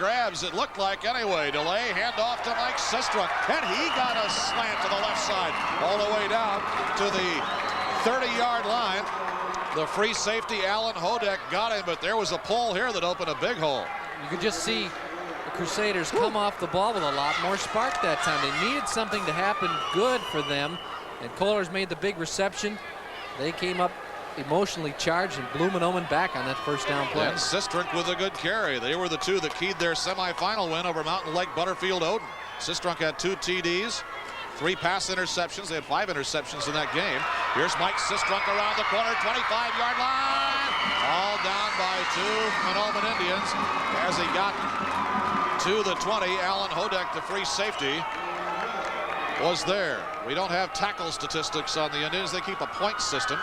grabs, it looked like anyway. Delay, handoff to Mike Sistrunk, and he got a slant to the left side all the way down to the 30-yard line. The free safety, Alan Hodek, got him, but there was a pull here that opened a big hole. You could just see the Crusaders come off the ball with a lot more spark that time. They needed something to happen good for them, and Kohlers made the big reception. They came up emotionally charged and blew Mahnomen back on that first down play. And Sistrunk with a good carry. They were the two that keyed their semifinal win over Mountain Lake Butterfield Odin. Sistrunk had 2 TDs, 3 pass interceptions. They had 5 interceptions in that game. Here's Mike Sistrunk around the corner, 25-yard line. All down by 2 Mahnomen Indians. As he got to the 20, Alan Hodek, the free safety, was there. We don't have tackle statistics on the Indians. They keep a point system.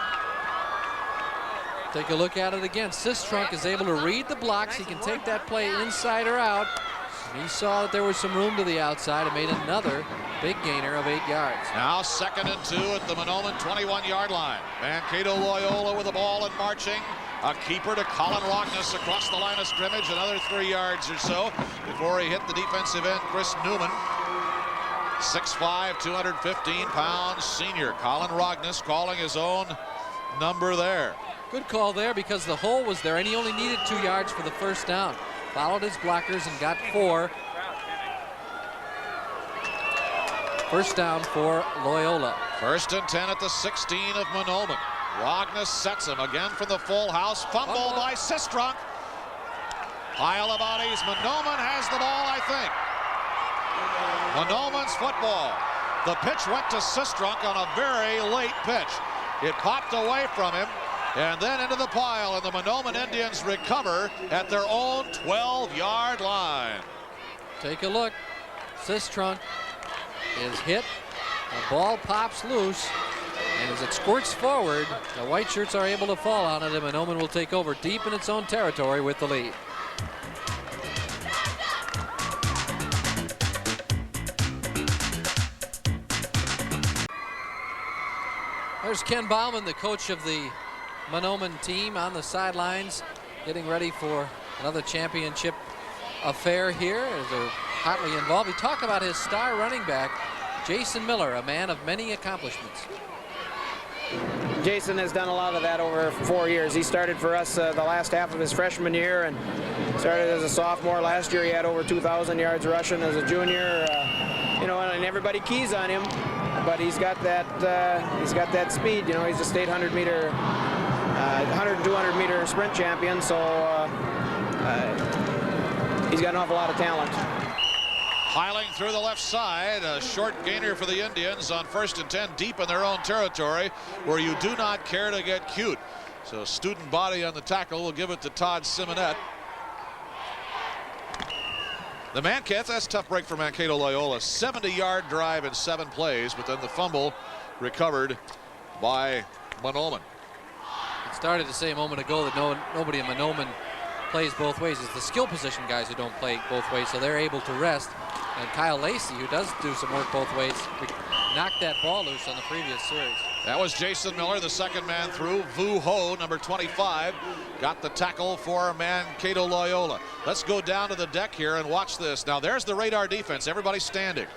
Take a look at it again. Sistrunk is able to read the blocks. He can take that play inside or out. He saw that there was some room to the outside and made another big gainer of 8 yards. Now 2nd and 2 at the Mahnomen 21-yard line. Mankato Loyola with the ball and marching. A keeper to Colin Rogness across the line of scrimmage. Another 3 yards or so before he hit the defensive end, Chris Newman. 6'5", 215-pound senior. Colin Rogness calling his own number there. Good call there because the hole was there and he only needed 2 yards for the first down. Followed his blockers and got 4. First down for Loyola. 1st and 10 at the 16 of Mahnomen. Rogness sets him again from the full house. Fumble by Sistrunk. Pile of bodies. Mahnomen has the ball, I think. Mahnomen's football. The pitch went to Sistrunk on a very late pitch. It popped away from him and then into the pile, and the Mahnomen Indians recover at their own 12-yard line. Take a look. Sistrunk is hit. The ball pops loose, and as it squirts forward, the white shirts are able to fall on it, and Mahnomen will take over deep in its own territory with the lead. There's Ken Bauman, the coach of the Mahnomen team, on the sidelines, getting ready for another championship affair here as they're hotly involved. We talk about his star running back, Jason Miller, a man of many accomplishments. Jason has done a lot of that over 4 years. He started for us the last half of his freshman year and started as a sophomore. Last year he had over 2,000 yards rushing as a junior. You know, and everybody keys on him, but he's got that speed. You know, he's a state 100-meter, 100 and 200-meter sprint champion, so he's got an awful lot of talent. Piling through the left side, a short gainer for the Indians on 1st and 10, deep in their own territory, where you do not care to get cute. So student body on the tackle will give it to Todd Simonet. The Mankato, that's a tough break for Mankato Loyola. 70-yard drive in 7 plays, but then the fumble recovered by Mahnomen. It started to say a moment ago that nobody in Mahnomen plays both ways. It's the skill position guys who don't play both ways, so they're able to rest. And Kyle Lacey, who does do some work both ways, knocked that ball loose on the previous series. That was Jason Miller, the second man through. Vu Ho, number 25, got the tackle for Mankato Loyola. Let's go down to the deck here and watch this. Now there's the radar defense. Everybody's standing.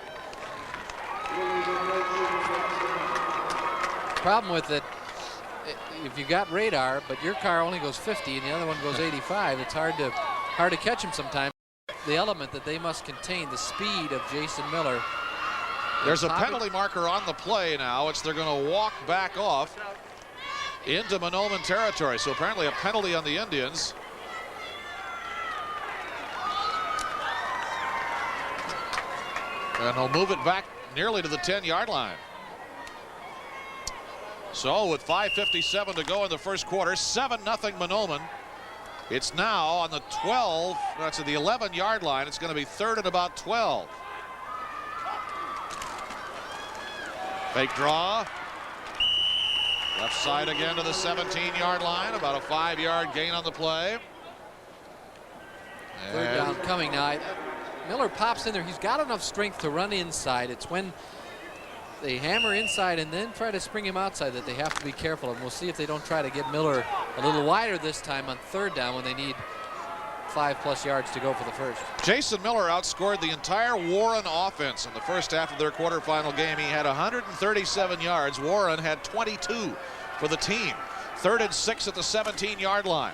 Problem with it, if you got radar, but your car only goes 50 and the other one goes 85, it's hard to catch him sometimes. The element that they must contain, the speed of Jason Miller. There's a penalty marker on the play now. They're going to walk back off into Mahnomen territory. So apparently a penalty on the Indians. And they'll move it back nearly to the 10-yard line. So with 5:57 to go in the first quarter, 7-0 Mahnomen. It's now on the 12, that's at the 11-yard line. It's going to be 3rd and about 12. Fake draw. Left side again to the 17-yard line. About a 5-yard gain on the play. Third down coming now. Miller pops in there. He's got enough strength to run inside. It's when they hammer inside and then try to spring him outside that they have to be careful. And we'll see if they don't try to get Miller a little wider this time on 3rd down when they need 5+ yards to go for the first. Jason Miller outscored the entire Warren offense in the first half of their quarterfinal game. He had 137 yards. Warren had 22 for the team. 3rd and 6 at the 17-yard line.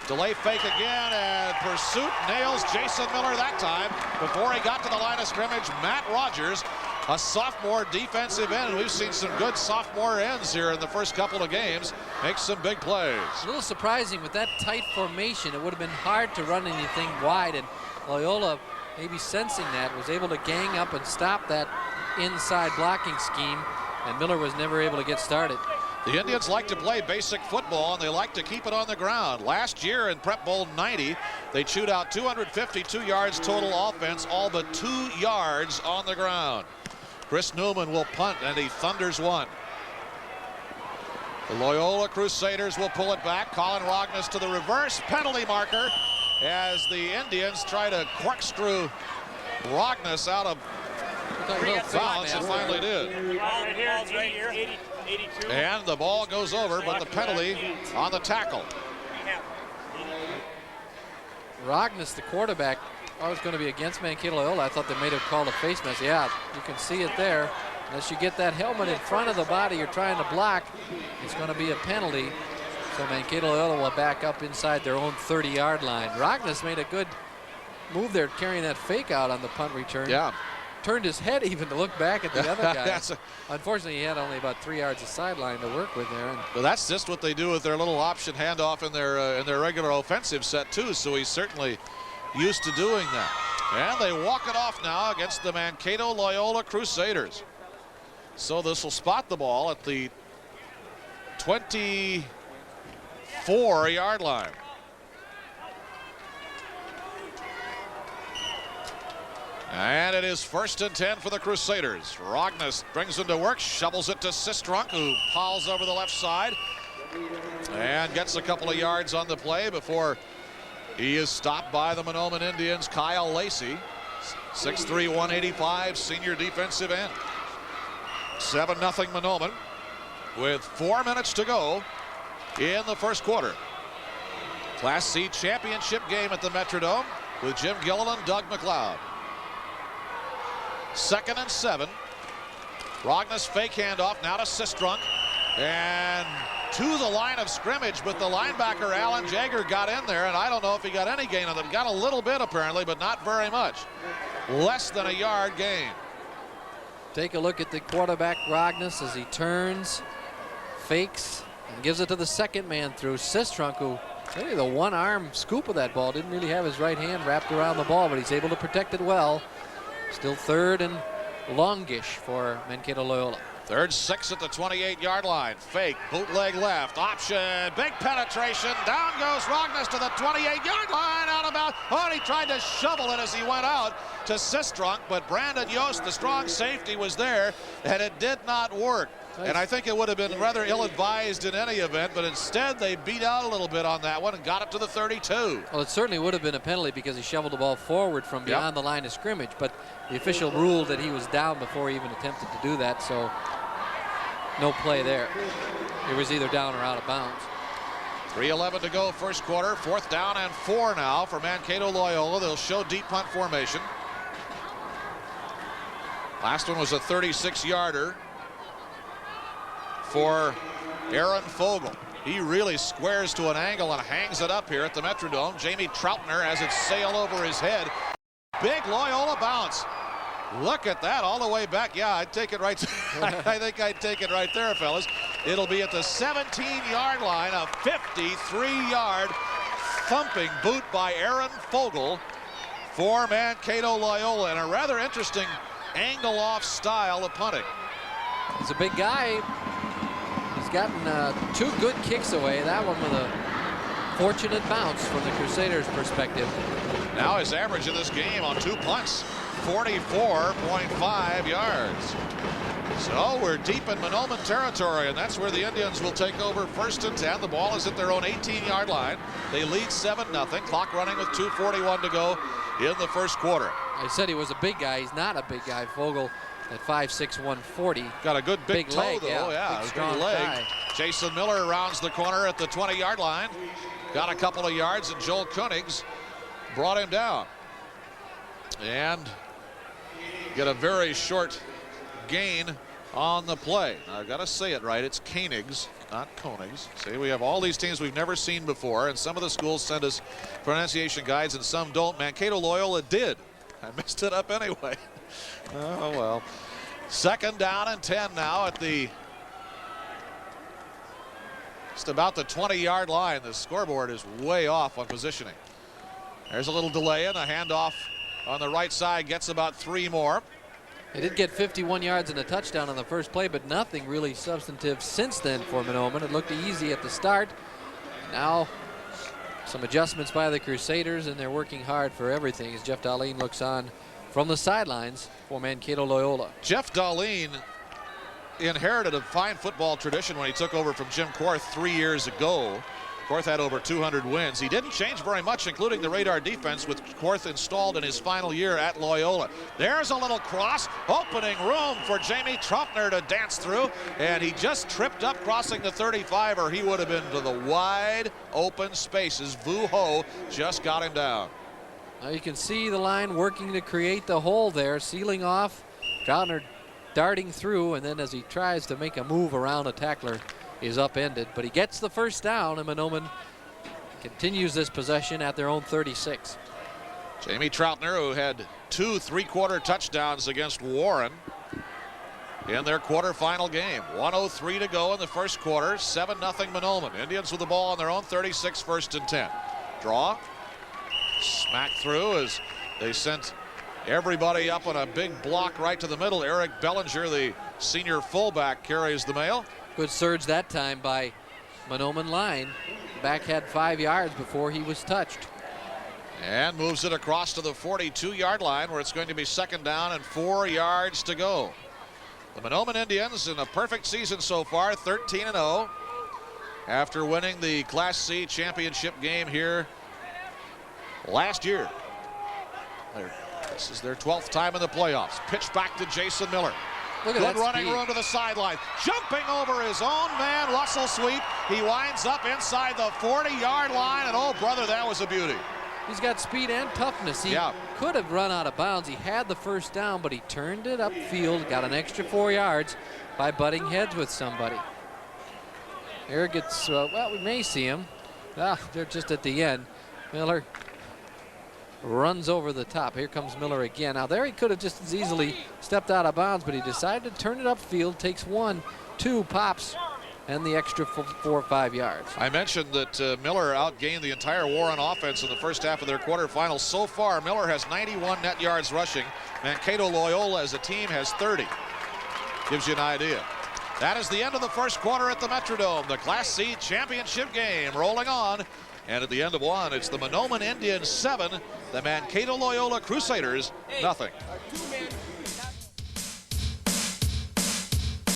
Delay fake again, and pursuit nails Jason Miller that time. Before he got to the line of scrimmage, Matt Rogers, a sophomore defensive end. We've seen some good sophomore ends here in the first couple of games. Makes some big plays. A little surprising with that tight formation. It would have been hard to run anything wide, and Loyola, maybe sensing that, was able to gang up and stop that inside blocking scheme, and Miller was never able to get started. The Indians like to play basic football, and they like to keep it on the ground. Last year in Prep Bowl 90, they chewed out 252 yards total offense, all but 2 yards on the ground. Chris Newman will punt, and he thunders one. The Loyola Crusaders will pull it back. Colin Rogness to the reverse penalty marker as the Indians try to corkscrew Rogness out of bounds, and finally did. Right here. 82. And the ball goes over, but the penalty on the tackle. Rogness, the quarterback, was going to be against Mankato Loyola. I thought they may have called a face mask. Yeah, you can see it there. Unless you get that helmet in front of the body you're trying to block, it's going to be a penalty. So Mankato Loyola will back up inside their own 30-yard line. Rogness made a good move there, carrying that fake out on the punt return. Yeah. Turned his head even to look back at the other guy. Unfortunately, he had only about 3 yards of sideline to work with there. Well, that's just what they do with their little option handoff in their regular offensive set too. So he's certainly used to doing that. And they walk it off now against the Mankato Loyola Crusaders. So this will spot the ball at the 24-yard line. And it is 1st and 10 for the Crusaders. Rogness brings him to work, shovels it to Sistrunk, who pawls over the left side and gets a couple of yards on the play before he is stopped by the Mahnomen Indians' Kyle Lacey, 6'3", 185, senior defensive end. 7-0 Mahnomen with 4 minutes to go in the first quarter. Class C championship game at the Metrodome with Jim Gilliland, Doug McLeod. 2nd and 7. Rogness fake handoff now to Sistrunk and to the line of scrimmage, but the linebacker Alan Jagger got in there, and I don't know if he got any gain on them. Got a little bit apparently, but not very much. Less than a yard gain. Take a look at the quarterback Rogness as he turns, fakes, and gives it to the second man through Sistrunk, who maybe the one-arm scoop of that ball didn't really have his right hand wrapped around the ball, but he's able to protect it well. Still 3rd and longish for Mankato Loyola. 3rd, 6 at the 28-yard line. Fake, bootleg left, option, big penetration. Down goes Rogness to the 28-yard line, out of bounds. Oh, and he tried to shovel it as he went out to Sistrunk, but Brandon Yost, the strong safety, was there, and it did not work. And I think it would have been rather ill-advised in any event, but instead they beat out a little bit on that one and got it to the 32. Well, it certainly would have been a penalty because he shoveled the ball forward from beyond the line of scrimmage, but the official ruled that he was down before he even attempted to do that, so no play there. It was either down or out of bounds. 3:11 to go first quarter. 4th down and 4 now for Mankato Loyola. They'll show deep punt formation. Last one was a 36-yarder for Aaron Fogel. He really squares to an angle and hangs it up here at the Metrodome. Jamie Troutner has it sail over his head. Big Loyola bounce. Look at that all the way back. Yeah, I'd take it right. I think I'd take it right there, fellas. It'll be at the 17-yard line, a 53-yard thumping boot by Aaron Fogel for Mankato Loyola, and a rather interesting angle-off style of punting. He's a big guy. He's gotten 2 good kicks away. That one with a fortunate bounce from the Crusaders' perspective. Now his average in this game on 2 punts, 44.5 yards. So we're deep in Mahnomen territory, and that's where the Indians will take over 1st and 10. The ball is at their own 18-yard line. They lead 7-0. Clock running with 2:41 to go in the first quarter. I said he was a big guy. He's not a big guy. Fogel at 5'6", 140. Got a good big toe, leg, though. Yeah, big, strong leg. guy. Jason Miller rounds the corner at the 20-yard line. Got a couple of yards, and Joel Koenigs brought him down. And get a very short gain on the play. Now, I've got to say it right. It's Koenigs, not Koenigs. See, we have all these teams we've never seen before, and some of the schools send us pronunciation guides and some don't. Mankato Loyola did. I messed it up anyway. Oh, well. Second down and 10 now at the just about the 20-yard line. The scoreboard is way off on positioning. There's a little delay, and a handoff on the right side gets about 3 more. They did get 51 yards and a touchdown on the first play, but nothing really substantive since then for Mahnomen. It looked easy at the start. Now some adjustments by the Crusaders, and they're working hard for everything as Jeff Darlene looks on from the sidelines for Mankato Loyola. Jeff Darlene inherited a fine football tradition when he took over from Jim Korth 3 years ago. Korth had over 200 wins. He didn't change very much, including the radar defense, with Korth installed in his final year at Loyola. There's a little cross, opening room for Jamie Trumpner to dance through, and he just tripped up crossing the 35, or he would have been to the wide open spaces. Vu Ho just got him down. Now you can see the line working to create the hole there, sealing off. Trumpner darting through, and then as he tries to make a move around a tackler, is upended, but he gets the first down, and Mahnomen continues this possession at their own 36. Jamie Troutner, who had 2 3-quarter touchdowns against Warren in their quarterfinal game. 1:03 to go in the first quarter. 7-0 Mahnomen. Indians with the ball on their own 36, 1st and 10. Draw. Smack through as they sent everybody up on a big block right to the middle. Eric Bellinger, the senior fullback, carries the mail. Good surge that time by Mahnomen line. Back had 5 yards before he was touched. And moves it across to the 42-yard line, where it's going to be 2nd down and 4 yards to go. The Mahnomen Indians in a perfect season so far, 13-0, after winning the Class C championship game here last year. This is their 12th time in the playoffs. Pitch back to Jason Miller. Look at Good that running speed. room to the sideline. Jumping over his own man, Russell Sweet. He winds up inside the 40-yard line, and oh, brother, that was a beauty. He's got speed and toughness. He could have run out of bounds. He had the first down, but he turned it upfield, got an extra 4 yards by butting heads with somebody. Here gets, well, we may see him. They're just at the end. Miller runs over the top. Here comes Miller again. Now there he could have just as easily stepped out of bounds, but he decided to turn it upfield, takes 1, 2 pops, and the extra 4 or 5 yards. I mentioned that Miller outgained the entire Warren offense in the first half of their quarterfinals. So far, Miller has 91 net yards rushing. Mankato Loyola as a team has 30. Gives you an idea. That is the end of the first quarter at the Metrodome. The Class C championship game rolling on. And at the end of one, it's the Mahnomen Indians 7, the Mankato Loyola Crusaders 0.